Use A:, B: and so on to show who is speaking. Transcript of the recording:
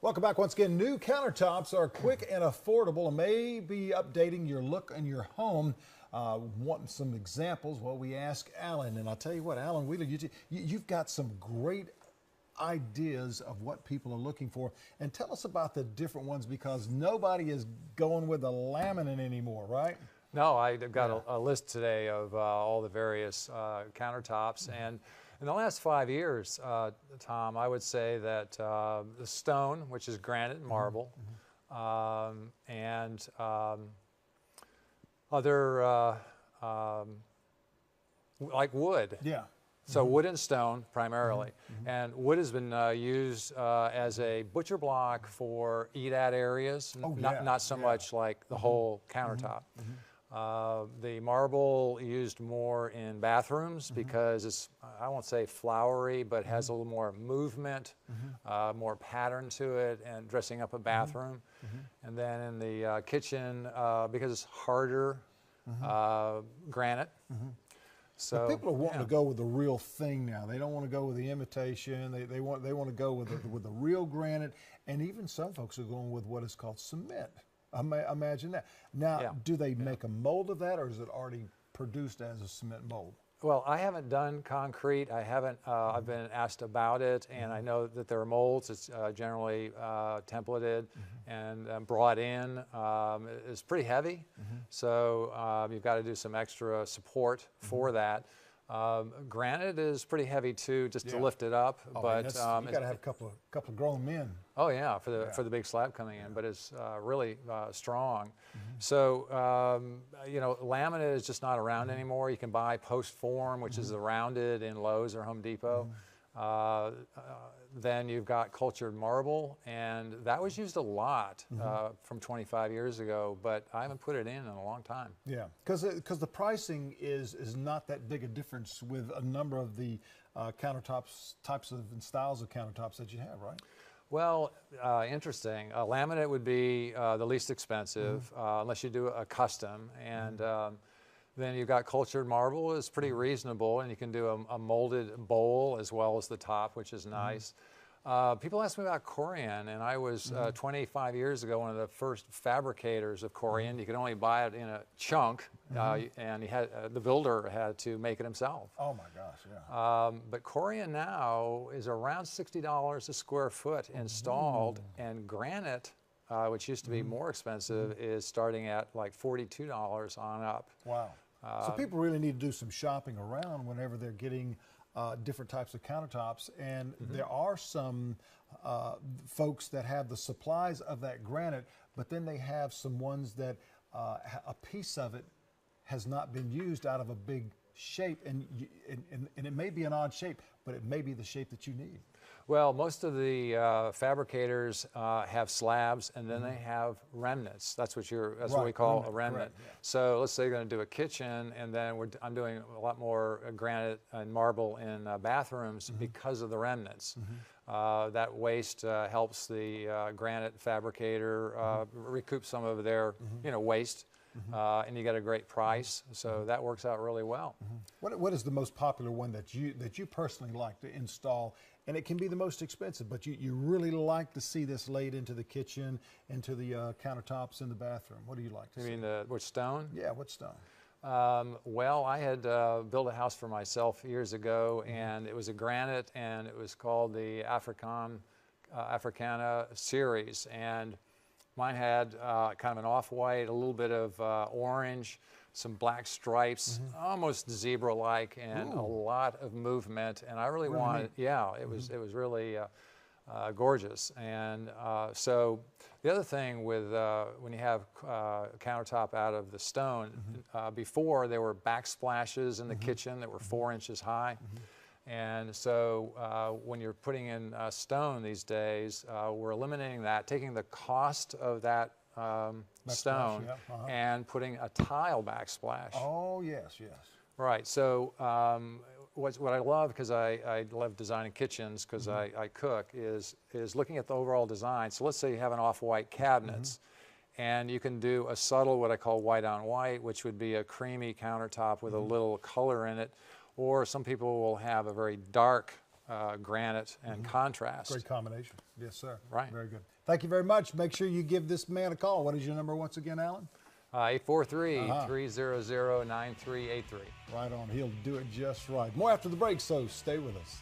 A: Welcome back once again. New countertops are quick and affordable and may be updating your look in your home. Wanting some examples? Well, we asked Alan, and I'll tell you what, Alan Wheeler, you've got some great ideas of what people are looking for. And tell us about the different ones, because nobody is going with the laminate anymore, right?
B: No, I've got a list today of all the various countertops. And in the last 5 years, Tom, I would say that the stone, which is granite and marble, and other like wood.
A: Yeah.
B: So wood and stone primarily. And wood has been used as a butcher block for eat-at areas, not so much like the whole countertop. The marble used more in bathrooms because it's, I won't say flowery, but has a little more movement, more pattern to it, and dressing up a bathroom. And then in the kitchen, because it's harder, granite. So
A: but people are wanting to go with the real thing now. They don't want to go with the imitation. They want to go with the real granite, and even some folks are going with what is called cement. Imagine that. Now, do they make a mold of that, or is it already produced as a cement mold?
B: Well, I haven't done concrete. I haven't. I've been asked about it, and I know that there are molds. It's generally templated and brought in. It's pretty heavy, so you've got to do some extra support for that. Granite is pretty heavy too, just to lift it up. But
A: you got to have a couple of grown men.
B: Oh yeah, for the big slab coming in, but it's really strong. So you know, laminate is just not around anymore. You can buy post form, which is the rounded in Lowe's or Home Depot. Then you've got cultured marble, and that was used a lot from 25 years ago, but I haven't put it in a long time. Yeah,
A: because the pricing is not that big a difference with a number of the countertops, types of and styles of countertops that you have, right?
B: Well, interesting. Laminate would be the least expensive, unless you do a custom, and then you've got cultured marble is pretty reasonable, and you can do a molded bowl as well as the top, which is nice. People ask me about corian, and I was 25 years ago one of the first fabricators of corian. You could only buy it in a chunk, and he had the builder had to make it himself.
A: Oh my gosh, yeah.
B: But corian now is around $60 a square foot installed, and granite, which used to be more expensive, is starting at like $42 on up.
A: Wow. So people really need to do some shopping around whenever they're getting different types of countertops, and there are some folks that have the supplies of that granite, but then they have some ones that a piece of it has not been used out of a big shape, and it may be an odd shape, but it may be the shape that you need.
B: Well, most of the fabricators have slabs, and then they have remnants. That's what what we call a remnant.
A: Correct, yeah.
B: So let's say you're going to do a kitchen, and then I'm doing a lot more granite and marble in bathrooms because of the remnants. That waste helps the granite fabricator recoup some of their waste. And you get a great price, so that works out really well.
A: What is the most popular one that you personally like to install? And it can be the most expensive, but you really like to see this laid into the kitchen, into the countertops in the bathroom. What do you like to see?
B: You mean which stone?
A: Yeah, what stone?
B: Well, I had built a house for myself years ago, and it was a granite, and it was called the Africana series, and mine had kind of an off-white, a little bit of orange, some black stripes, almost zebra-like, and a lot of movement. And I really wanted, it was really gorgeous. And so the other thing with when you have a countertop out of the stone, before there were backsplashes in the kitchen that were 4 inches high. And so when you're putting in stone these days, we're eliminating that, taking the cost of that stone and putting a tile backsplash.
A: Oh, yes, yes.
B: Right. So what I love, because I love designing kitchens because I cook, is looking at the overall design. So let's say you have an off-white cabinets. And you can do a subtle, what I call white on white, which would be a creamy countertop with a little color in it. Or some people will have a very dark granite and contrast.
A: Great combination. Yes, sir.
B: Right.
A: Very good. Thank you very much. Make sure you give this man a call. What is your number once again, Alan?
B: 843-300-9383.
A: Right on. He'll do it just right. More after the break, so stay with us.